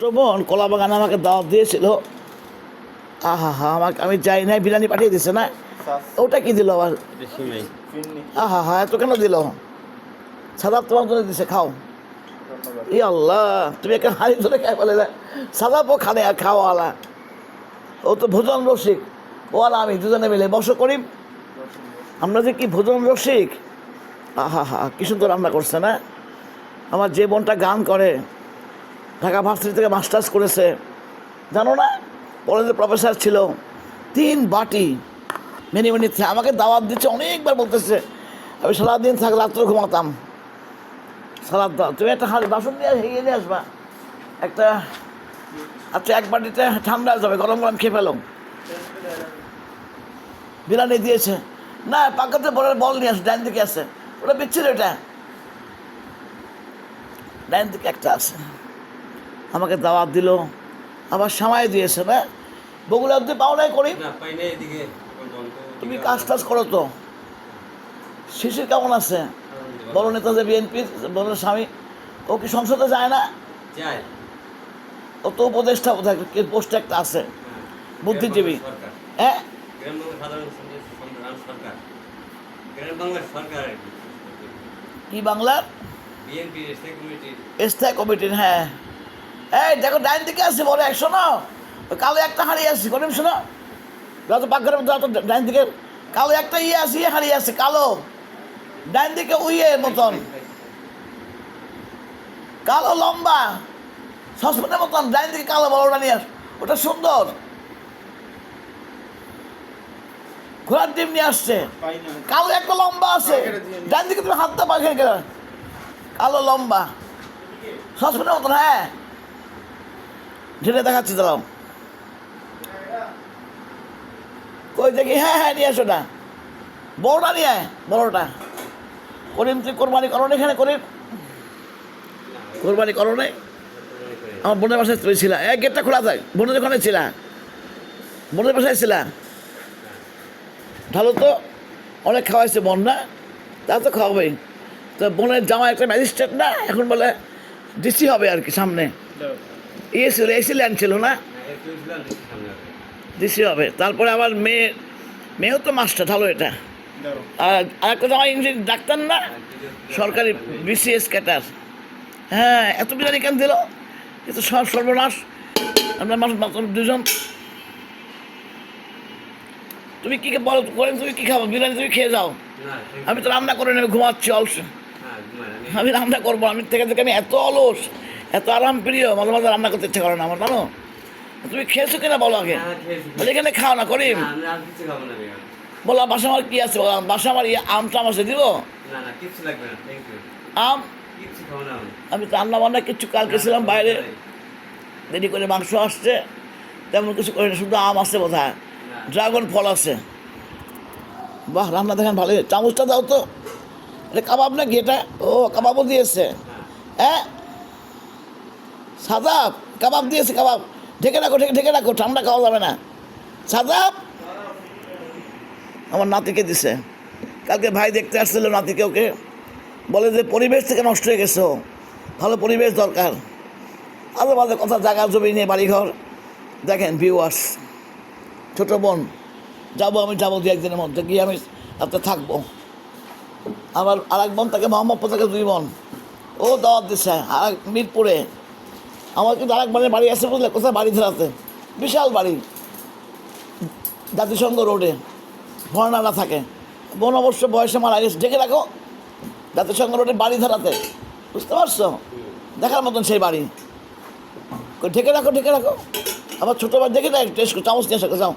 তো বোন কলা বাগানে আমাকে দাওয়াত দিয়েছিল। আহা হা, আমাকে আমি যাই নাই, বিরিয়ানি পাঠিয়ে দিছে না। ওটা কি দিল আবার? আহা হা, এত কেন দিল? সাদাব তোমার জন্য দিছে, খাও। ই আল্লাহ, তুমি একটা হাড়ি ধরে খাই বলে সাদাবও খানে আর খাওয়ালা। ও তো ভোজন রসিক, ও আর আমি দুজনে মিলে বসো করি। আমরা যে কি ভোজন রসিক। আহা হা, কি সুন্দর রান্না করছে না। আমার যে বোনটা গান করে, ঢাকা ভার্সিটি থেকে মাস্টার্স করেছে, জানো না, কলেজের প্রফেসর ছিল, 3 বাটি মেনি আমাকে দাওয়াত দিচ্ছে। অনেকবার বলতেছে, আমি সারাদিন থাক, রাত্রে ঘুমাতাম। সালাদ দাও, তুমি একটা হাঁড়ি বাসন নিয়ে এগিয়ে নিয়ে আসবা একটা। আচ্ছা, 1 বাটিতে ঠান্ডা হয়ে যাবে, গরম গরম খেয়ে ফেলো। বিরিয়ানি দিয়েছে না, পাকাতে বলের বল নিয়ে আসে, ডাইন দিকে আছে, ওটা বিচ্ছিল, এটা ডাইন দিকে একটা আছে। আমাকে দাওয়াত দিল, আবার সময় দিয়েছে না। বগুড়া অব্দি পাও নাই করি। তুমি কাজ টাজ করো তো। শিশির কেমন আছে? বড় নেতা যে বিএনপির বড় স্বামী, ও কি সংসদে যায় না? ও তো উপদেষ্টা বোধহয়, পোস্টে একটা আছে, বুদ্ধিজীবী। হ্যাঁ, কি বাংলার স্থায়ী কমিটির? হ্যাঁ, এই দেখো ডাইন দিকে আসছে বড়, এক শোনো, কালো একটা হারিয়ে আসছি, করিম শোনো, যত পাকঘরের মধ্যে যত ডাইন দিকে কালো একটা আসি, হারিয়ে আসছে কালো, ডাইন দিকে মতন কালো লম্বা সসপেনের মতন, ডাইন দিকে কালো বড়টা নিয়ে আস, ওটা সুন্দর। ঘোড়ার ডিম নিয়ে আসছে, কালো একটা লম্বা আছে, ডাইন দিকে তুমি হাতটা পাখে কালো লম্বা সসপেনের মতন। হ্যাঁ, ঢেলে দেখাচ্ছি, দাঁড়াও, কই দেখি। হ্যাঁ হ্যাঁ, নিয়ে আসো না, বড়টা নিয়ে আয়, বড়টা। করিম, তুই কোরবানি করো না এখানে? করিম, কোরবানি করো নাই? আমার বোনের বাসায় তুই ছিলা, এক গেটটা খোলা থাক, বোনের ওখানে ছিলা, বোনের বাসায় ছিলা। ভালো তো, অনেক খাওয়াইছে বোন না, তা তো খাওয়াবেই। তো বোনের জামা একটা ম্যাজিস্ট্রেট না, এখন বলে ডিসি হবে আর কি, সামনে ছিল, এসি ল্যান্ড ছিল না, ডিসি হবে। তারপরে আমার মেয়েও তো মাস্টার, ভালো এটা। আর আরেকটা জামা ইঞ্জিনিয়ার, ডাক্তার না, সরকারি বিসিএস ক্যাটার। হ্যাঁ, এত বিরিয়ানি কেন দিল? এ তো সব সর্বনাশ। আমরা মাত্র 2 জন। তুমি কী বলো করেন, তুমি কী খাবো? বিরিয়ানি তুমি খেয়ে যাও, আমি তো রান্না করে নেবে, ঘুমাচ্ছি অলস। আমি রান্না করবো, আমি থেকে আমি এত অলস, এত আরাম প্রিয়, মাঝে মাঝে রান্না করতে ইচ্ছা করে না আমার, জানো। তুমি খেয়েছো কিনা বলো আগে, বলে এখানে খাও না করিম, বলো বাসা আমার কী আছে, বাসা আমার আম টাম আছে, দিব আম। আমি তো রান্না বান্না কিচ্ছু, কালকে ছিলাম বাইরে, দেরি করে মাংস আসছে, তেমন কিছু করে না, শুধু আম আছে বোধহয়, ড্রাগন ফল আছে। বাহ, রান্না দেখেন ভালো। চামচটা দাও তো, এটা কাবাব নাকি? এটা ও কাবাবও দিয়েছে। হ্যাঁ, সাদাব কাবাব দিয়েছে, কাবাব। ঢেকে রাখো, ঢেকে রাখো, ঠান্ডা খাওয়া যাবে না। সাদাব আমার নাতিকে দিছে, কালকে ভাই দেখতে আসছিল নাতিকে, ওকে বলে যে পরিবেশ থেকে নষ্ট হয়ে গেছো, ভালো পরিবেশ দরকার। আরও মাঝে কথা, জায়গা জমি নিয়ে বাড়িঘর দেখেন। ভিউয়ার্স, ছোটো বোন যাবো, আমি যাবো 2-1 দিনের মধ্যে, গিয়ে আমি আপনার থাকবো। আমার আর এক বোন থাকে মোহাম্মদপুর থেকে, 2 বোন, ও দাওয়াত দিচ্ছে আর মিরপুরে। আমার কিন্তু আর এক বোনের বাড়ি আছে, বুঝলে কোথায়? বাড়ি ধরাতে, বিশাল বাড়ি, জাতিসংঘ রোডে, ভর্নারা থাকে। বোন অবশ্য বয়সে মারা গেছে, ঢেকে রাখো, জাতিসংঘ রোডে বাড়ি ধরাতে, বুঝতে পারছো? দেখার মতন সেই বাড়ি, ঢেকে রাখো, ঢেকে রাখো। আবার ছোটো ভাই দেখে দেয়, টেস্ট চামচ নিয়ে এসে যাও।